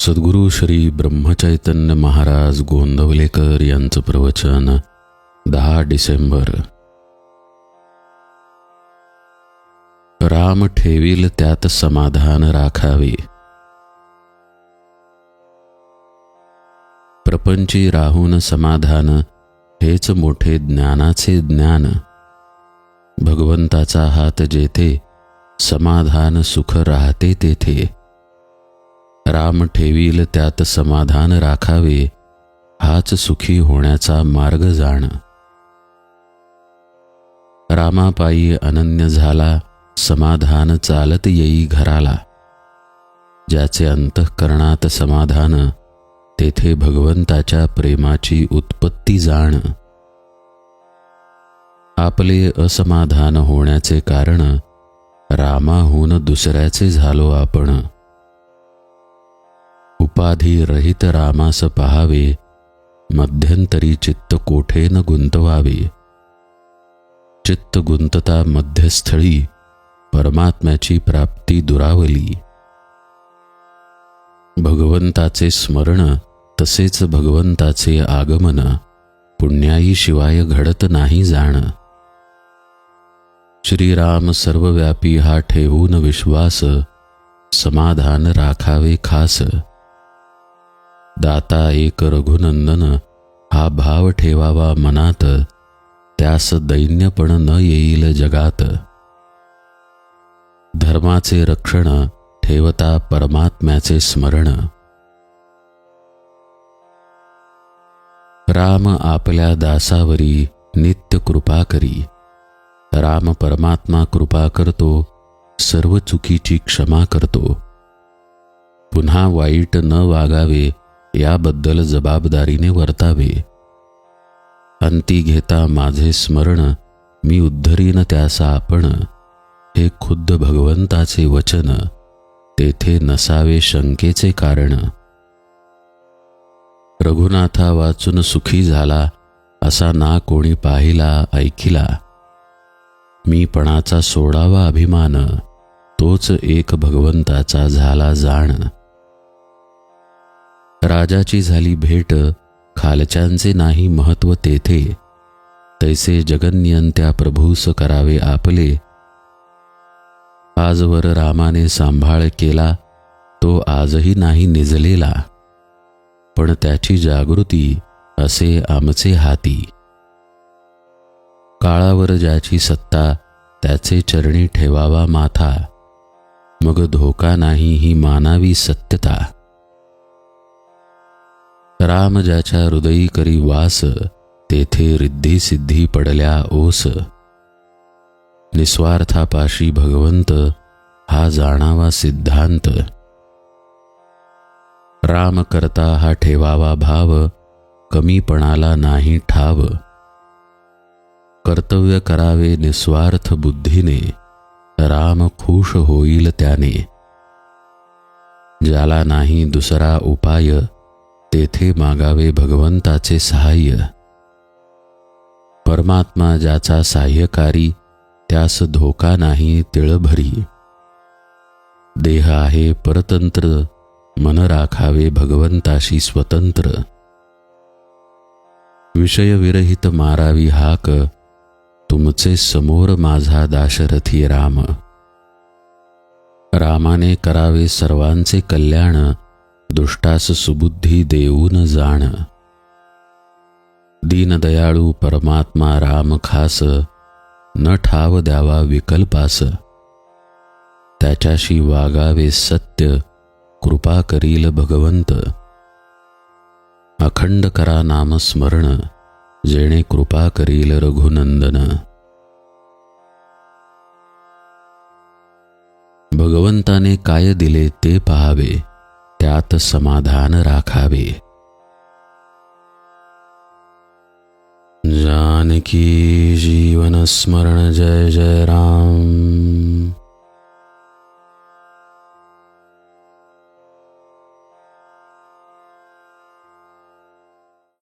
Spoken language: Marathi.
सद्गुरु श्री ब्रह्मचैतन्य महाराज गोंदवलेकर यांचं प्रवचन 10 डिसेंबर. राम ठेवील त्यात समाधान राखावे. प्रपंची राहून समाधान हेच मोठे ज्ञानाचे ज्ञान. भगवंताचा हात जेथे समाधान सुख राहते तेथे. राम ठेवील त्यात समाधान राखावे, हाच सुखी होण्याचा मार्ग जाण. रामापायी अनन्य झाला, समाधान चालत येई घराला. ज्याचे अंतःकरणात समाधान, तेथे भगवंताच्या प्रेमाची उत्पत्ती जाण. आपले असमाधान होण्याचे कारण, रामाहून दुसऱ्याचे झालो आपण. उपाधी रहित रामास पहावे, मध्यंतरी चित्त कोठे न गुंतवावे. चित्त गुंतता मध्यस्थळी, परमात्म्याची प्राप्ती दुरावली. भगवंताचे स्मरण तसेच भगवंताचे आगमन, पुण्याई शिवाय घडत नाही जाण. श्रीराम सर्वव्यापी हा ठेवून विश्वास, समाधान राखावे खास. दाता एक रघुनंदन हा भाव ठेवावा मनात, त्यास दैन्यपण न येईल जगात. धर्माचे रक्षण ठेवता परमात्म्याचे स्मरण. राम आपल्या दासावरी नित्य कृपा करी. राम परमात्मा कृपा करतो, सर्व चुकीची क्षमा करतो. पुन्हा वाईट न वागावे, याबद्दल जबाबदारीने वर्तावे. अंती घेता माझे स्मरण, मी उद्धरीन त्यासा आपण. हे खुद्द भगवंताचे वचन, तेथे नसावे शंकेचे कारण. रघुनाथा वाचून सुखी झाला, असा ना कोणी पाहिला ऐकिला. मीपणाचा सोडावा अभिमान, तोच एक भगवंताचा झाला जाण. राजाची झाली भेट, खालच्यांचे नाही महत्व तेथे. तैसे जगन्नियंत्या प्रभूस करावे आपले. आजवर रामाने सांभाळ केला, तो आजही नाही निजलेला. पण त्याची जागृती असे आमचे हाती. काळावर ज्याची सत्ता, त्याचे चरणी ठेवावा माथा. मग धोका नाही ही मानावी सत्यता. राम ज्याच्या हृदयी करी वास, तेथे रिद्धी सिद्धी पडल्या ओस. निस्वार्थापाशी भगवंत, हा जाणावा सिद्धांत. राम करता हा ठेवावा भाव, कमीपणाला नाही ठाव. कर्तव्य करावे निस्वार्थ बुद्धीने, राम खुश होईल त्याने. ज्याला नाही दुसरा उपाय, तेथे मागावे भगवंताचे सहाय्य. परमात्मा ज्याचा साह्यकारी, त्यास धोका नाही तिळभरी. देह आहे परतंत्र, मन राखावे भगवंताशी स्वतंत्र. विषयविरहित मारावी हाक, तुमचे समोर माझा दाशरथी राम. रामाने करावे सर्वांचे कल्याण, दुष्टास सुबुद्धी देऊन जाण. दीनदयाळू परमात्मा राम खास, न ठाव द्यावा विकल्पास. त्याच्याशी वागावे सत्य, कृपा करील भगवंत. अखंड करा नामस्मरण, जेणे कृपा करील रघुनंदन. भगवंताने काय दिले ते पहावे, त्यात समाधान राखावे. जानकी जीवन स्मरण जय जय राम.